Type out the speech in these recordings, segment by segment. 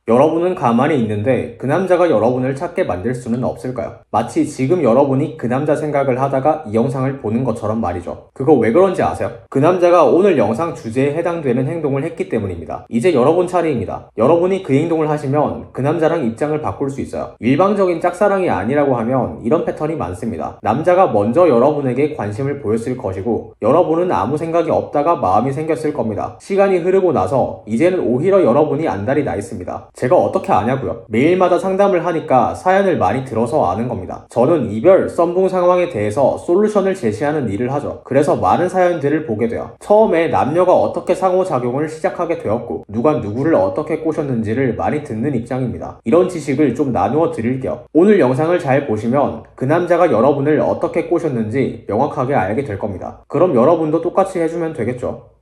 여러분은 가만히 있는데 그 남자가 여러분을 찾게 만들 수는 없을까요? 마치 지금 여러분이 그 남자 생각을 하다가 이 영상을 보는 것처럼 말이죠. 그거 왜 그런지 아세요? 그 남자가 오늘 영상 주제에 해당되는 행동을 했기 때문입니다. 이제 여러분 차례입니다. 여러분이 그 행동을 하시면 그 남자랑 입장을 바꿀 수 있어요. 일방적인 짝사랑이 아니라고 하면 이런 패턴이 많습니다. 남자가 먼저 여러분에게 관심을 보였을 것이고 여러분은 아무 생각이 없다가 마음이 생겼을 겁니다. 시간이 흐르고 나서 이제는 오히려 여러분이 안달이 나 있습니다. 제가 어떻게 아냐고요? 매일마다 상담을 하니까 사연을 많이 들어서 아는 겁니다. 저는 이별, 썸붕 상황에 대해서 솔루션을 제시하는 일을 하죠. 그래서 많은 사연들을 보게 돼요. 처음에 남녀가 어떻게 상호작용을 시작하게 되었고 누가 누구를 어떻게 꼬셨는지를 많이 듣는 입장입니다. 이런 지식을 좀 나누어 드릴게요. 오늘 영상을 잘 보시면 그 남자가 여러분을 어떻게 꼬셨는지 명확하게 알게 될 겁니다. 그럼 여러분도 똑같이 해주면 되겠죠.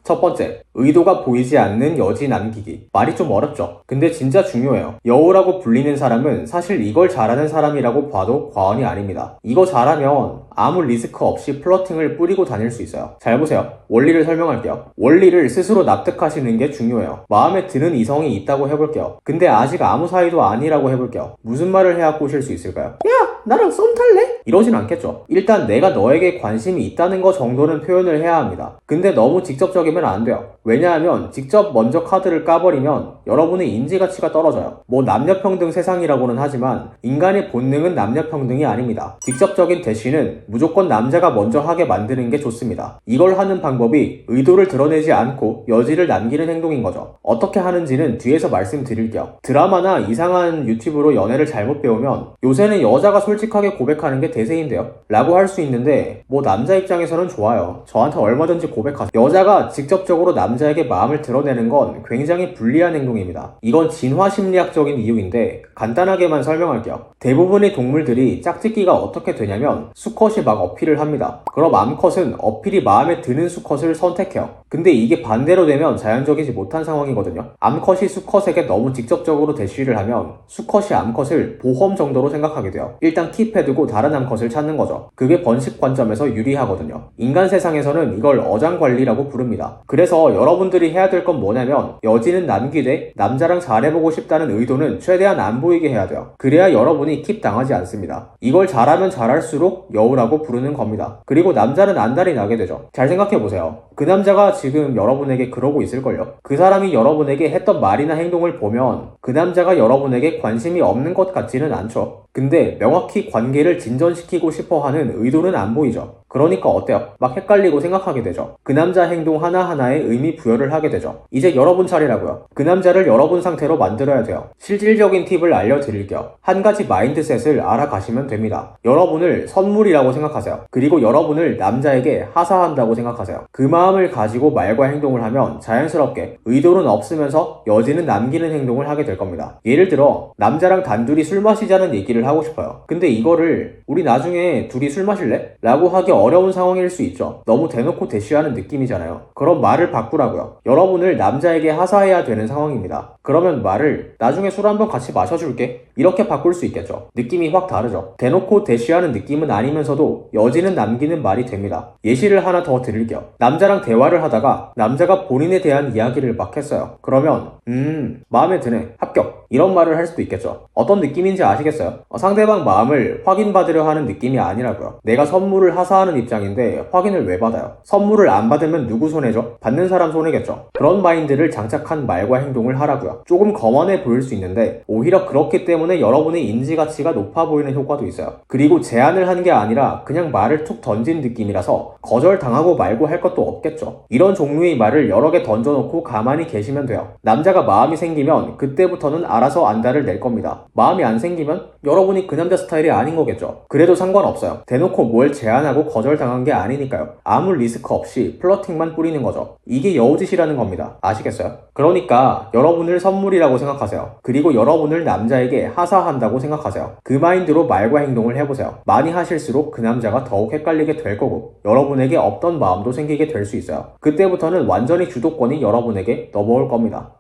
첫 번째, 의도가 보이지 않는 여지 남기기. 말이 좀 어렵죠? 근데 진짜 중요해요. 여우라고 불리는 사람은 사실 이걸 잘하는 사람이라고 봐도 과언이 아닙니다. 이거 잘하면 아무 리스크 없이 플러팅을 뿌리고 다닐 수 있어요. 잘 보세요. 원리를 설명할게요. 원리를 스스로 납득하시는 게 중요해요. 마음에 드는 이성이 있다고 해볼게요. 근데 아직 아무 사이도 아니라고 해볼게요. 무슨 말을 해야 꼬실 수 있을까요? 야! 나랑 썸 탈래? 이러진 않겠죠. 일단 내가 너에게 관심이 있다는 거 정도는 표현을 해야 합니다. 근데 너무 직접적이면 안 돼요. 왜냐하면 직접 먼저 카드를 까버리면 여러분의 인지가치가 떨어져요. 뭐 남녀평등 세상이라고는 하지만 인간의 본능은 남녀평등이 아닙니다. 직접적인 대시는 무조건 남자가 먼저 하게 만드는 게 좋습니다. 이걸 하는 방법이 의도를 드러내지 않고 여지를 남기는 행동인 거죠. 어떻게 하는지는 뒤에서 말씀드릴게요. 드라마나 이상한 유튜브로 연애를 잘못 배우면 요새는 여자가 솔직하게 고백하는 게 대세인데요 라고 할 수 있는데 뭐 남자 입장에서는 좋아요. 저한테 얼마든지 고백하세요. 여자가 직접적으로 남자에게 마음을 드러내는 건 굉장히 불리한 행동입니다. 이건 진화심리학적인 이유인데 간단하게만 설명할게요. 대부분의 동물들이 짝짓기가 어떻게 되냐면 수컷이 막 어필을 합니다. 그럼 암컷은 어필이 마음에 드는 수컷을 선택해요. 근데 이게 반대로 되면 자연적이지 못한 상황이거든요. 암컷이 수컷에게 너무 직접적으로 대시를 하면 수컷이 암컷을 보험 정도로 생각하게 돼요. 일단 킵해두고 다른 암컷을 찾는 거죠. 그게 번식 관점에서 유리하거든요. 인간 세상에서는 이걸 어장관리라고 부릅니다. 그래서 여러분들이 해야 될 건 뭐냐면 여지는 남기되 남자랑 잘해보고 싶다는 의도는 최대한 안 보이게 해야 돼요. 그래야 여러분이 킵 당하지 않습니다. 이걸 잘하면 잘할수록 여우라고 부르는 겁니다. 그리고 남자는 안달이 나게 되죠. 잘 생각해보세요. 그 남자가 지금 여러분에게 그러고 있을걸요? 그 사람이 여러분에게 했던 말이나 행동을 보면 그 남자가 여러분에게 관심이 없는 것 같지는 않죠. 근데 명확히 관계를 진전시키고 싶어하는 의도는 안 보이죠. 그러니까 어때요? 막 헷갈리고 생각하게 되죠. 그 남자 행동 하나하나에 의미 부여를 하게 되죠. 이제 여러분 차례라고요. 그 남자를 여러분 상태로 만들어야 돼요. 실질적인 팁을 알려드릴게요. 한 가지 마인드셋을 알아가시면 됩니다. 여러분을 선물이라고 생각하세요. 그리고 여러분을 남자에게 하사한다고 생각하세요. 그 마음을 가지고 말과 행동을 하면 자연스럽게 의도는 없으면서 여지는 남기는 행동을 하게 될 겁니다. 예를 들어 남자랑 단둘이 술 마시자는 얘기를 하고 싶어요. 근데 이거를 우리 나중에 둘이 술 마실래? 라고 하기 어려운 상황일 수 있죠. 너무 대놓고 대쉬하는 느낌이잖아요. 그럼 말을 바꾸라고요. 여러분을 남자에게 하사해야 되는 상황입니다. 그러면 말을 나중에 술 한번 같이 마셔줄게 이렇게 바꿀 수 있겠죠. 느낌이 확 다르죠. 대놓고 대쉬하는 느낌은 아니면서도 여지는 남기는 말이 됩니다. 예시를 하나 더 드릴게요. 남자랑 대화를 하다가 남자가 본인에 대한 이야기를 막 했어요. 그러면 마음에 드네 합격 이런 말을 할 수도 있겠죠. 어떤 느낌인지 아시겠어요? 상대방 마음을 확인받으려 하는 느낌이 아니라고요. 내가 선물을 하사하는 입장인데 확인을 왜 받아요? 선물을 안 받으면 누구 손해죠? 받는 사람 손해겠죠. 그런 마인드를 장착한 말과 행동을 하라고요. 조금 거만해 보일 수 있는데 오히려 그렇기 때문에 여러분의 인지가치가 높아 보이는 효과도 있어요. 그리고 제안을 한 게 아니라 그냥 말을 툭 던진 느낌이라서 거절당하고 말고 할 것도 없겠죠. 이런 종류의 말을 여러 개 던져놓고 가만히 계시면 돼요. 남자가 마음이 생기면 그때부터는 알아서 안달을 낼 겁니다. 마음이 안 생기면 여러분이 그 남자 스타일이 아닌 거겠죠. 그래도 상관없어요. 대놓고 뭘 제안하고 거절당한 게 아니니까요. 아무 리스크 없이 플러팅만 뿌리는 거죠. 이게 여우짓이라는 겁니다. 아시겠어요? 그러니까 여러분을 선물이라고 생각하세요. 그리고 여러분을 남자에게 하사한다고 생각하세요. 그 마인드로 말과 행동을 해보세요. 많이 하실수록 그 남자가 더욱 헷갈리게 될 거고 여러분에게 없던 마음도 생기게 될 수 있어요. 그때부터는 완전히 주도권이 여러분에게 넘어올 겁니다.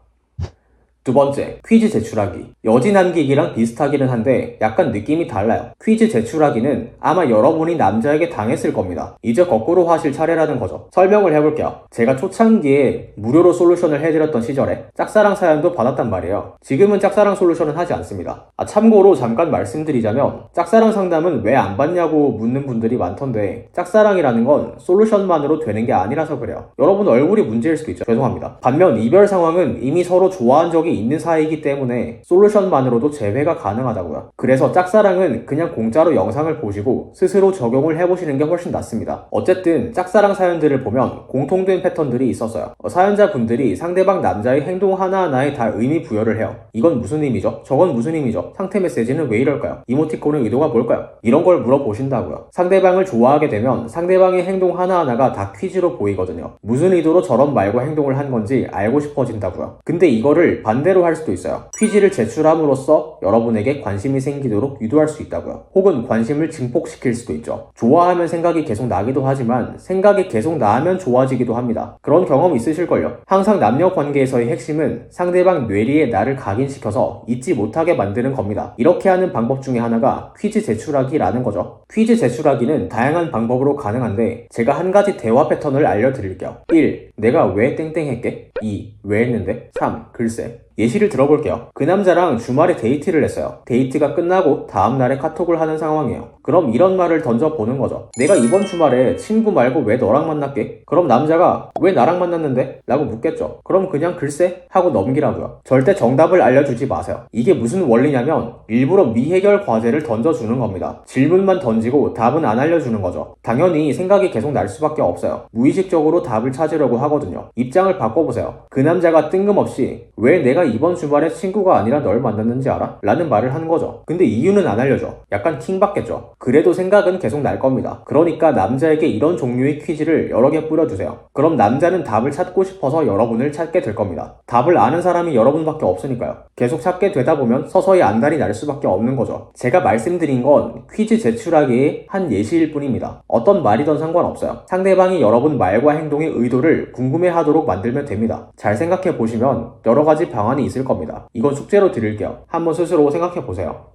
두 번째, 퀴즈 제출하기. 여지 남기기랑 비슷하기는 한데 약간 느낌이 달라요. 퀴즈 제출하기는 아마 여러분이 남자에게 당했을 겁니다. 이제 거꾸로 하실 차례라는 거죠. 설명을 해볼게요. 제가 초창기에 무료로 솔루션을 해드렸던 시절에 짝사랑 사연도 받았단 말이에요. 지금은 짝사랑 솔루션은 하지 않습니다. 참고로 잠깐 말씀드리자면 짝사랑 상담은 왜 안 받냐고 묻는 분들이 많던데 짝사랑이라는 건 솔루션만으로 되는 게 아니라서 그래요. 여러분 얼굴이 문제일 수도 있죠. 죄송합니다. 반면 이별 상황은 이미 서로 좋아한 적이 있는 사이이기 때문에 솔루션만으로도 재회가 가능하다고요. 그래서 짝사랑은 그냥 공짜로 영상을 보시고 스스로 적용을 해보시는 게 훨씬 낫습니다. 어쨌든 짝사랑 사연들을 보면 공통된 패턴들이 있었어요. 사연자분들이 상대방 남자의 행동 하나하나에 다 의미 부여를 해요. 이건 무슨 의미죠? 저건 무슨 의미죠? 상태 메시지는 왜 이럴까요? 이모티콘의 의도가 뭘까요? 이런 걸 물어보신다고요. 상대방을 좋아하게 되면 상대방의 행동 하나하나가 다 퀴즈로 보이거든요. 무슨 의도로 저런 말과 행동을 한 건지 알고 싶어진다고요. 근데 이거를 반대로 할 수도 있어요. 퀴즈를 제출함으로써 여러분에게 관심이 생기도록 유도할 수 있다고요. 혹은 관심을 증폭시킬 수도 있죠. 좋아하면 생각이 계속 나기도 하지만 생각이 계속 나면 좋아지기도 합니다. 그런 경험 있으실걸요? 항상 남녀 관계에서의 핵심은 상대방 뇌리에 나를 각인시켜서 잊지 못하게 만드는 겁니다. 이렇게 하는 방법 중에 하나가 퀴즈 제출하기라는 거죠. 퀴즈 제출하기는 다양한 방법으로 가능한데 제가 한 가지 대화 패턴을 알려드릴게요. 1. 내가 왜 땡땡했게? 2. 왜 했는데? 3. 글쎄. 예시를 들어볼게요. 그 남자랑 주말에 데이트를 했어요. 데이트가 끝나고 다음날에 카톡을 하는 상황이에요. 그럼 이런 말을 던져보는 거죠. 내가 이번 주말에 친구 말고 왜 너랑 만났게? 그럼 남자가 왜 나랑 만났는데? 라고 묻겠죠. 그럼 그냥 글쎄? 하고 넘기라고요. 절대 정답을 알려주지 마세요. 이게 무슨 원리냐면 일부러 미해결 과제를 던져주는 겁니다. 질문만 던지고 답은 안 알려주는 거죠. 당연히 생각이 계속 날 수밖에 없어요. 무의식적으로 답을 찾으려고 하거든요. 입장을 바꿔보세요. 그 남자가 뜬금없이 왜 내가 이번 주말에 친구가 아니라 널 만났는지 알아? 라는 말을 하는 거죠. 근데 이유는 안 알려줘. 약간 킹 받겠죠. 그래도 생각은 계속 날 겁니다. 그러니까 남자에게 이런 종류의 퀴즈를 여러 개 뿌려주세요. 그럼 남자는 답을 찾고 싶어서 여러분을 찾게 될 겁니다. 답을 아는 사람이 여러분밖에 없으니까요. 계속 찾게 되다 보면 서서히 안달이 날 수밖에 없는 거죠. 제가 말씀드린 건 퀴즈 제출하기의 한 예시일 뿐입니다. 어떤 말이든 상관없어요. 상대방이 여러분 말과 행동의 의도를 궁금해하도록 만들면 됩니다. 잘 생각해 보시면 여러 가지 방안이 있을 겁니다. 이건 숙제로 드릴게요. 한번 스스로 생각해 보세요.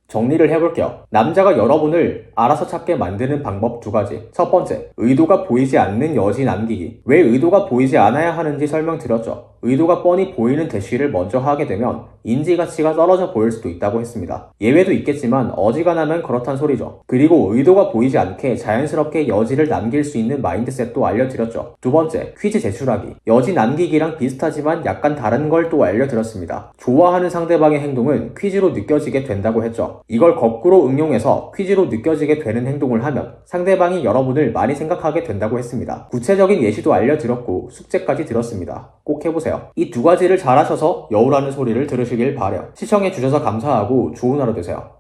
정리를 해볼게요. 남자가 여러분을 알아서 찾게 만드는 방법 두 가지. 첫 번째, 의도가 보이지 않는 여지 남기기. 왜 의도가 보이지 않아야 하는지 설명드렸죠. 의도가 뻔히 보이는 대시를 먼저 하게 되면 인지 가치가 떨어져 보일 수도 있다고 했습니다. 예외도 있겠지만 어지간하면 그렇단 소리죠. 그리고 의도가 보이지 않게 자연스럽게 여지를 남길 수 있는 마인드셋도 알려드렸죠. 두 번째, 퀴즈 제출하기. 여지 남기기랑 비슷하지만 약간 다른 걸 또 알려드렸습니다. 좋아하는 상대방의 행동은 퀴즈로 느껴지게 된다고 했죠. 이걸 거꾸로 응용해서 퀴즈로 느껴지게 되는 행동을 하면 상대방이 여러분을 많이 생각하게 된다고 했습니다. 구체적인 예시도 알려드렸고 숙제까지 드렸습니다. 꼭 해보세요. 이 두 가지를 잘하셔서 여우라는 소리를 들으시길 바라요. 시청해주셔서 감사하고 좋은 하루 되세요.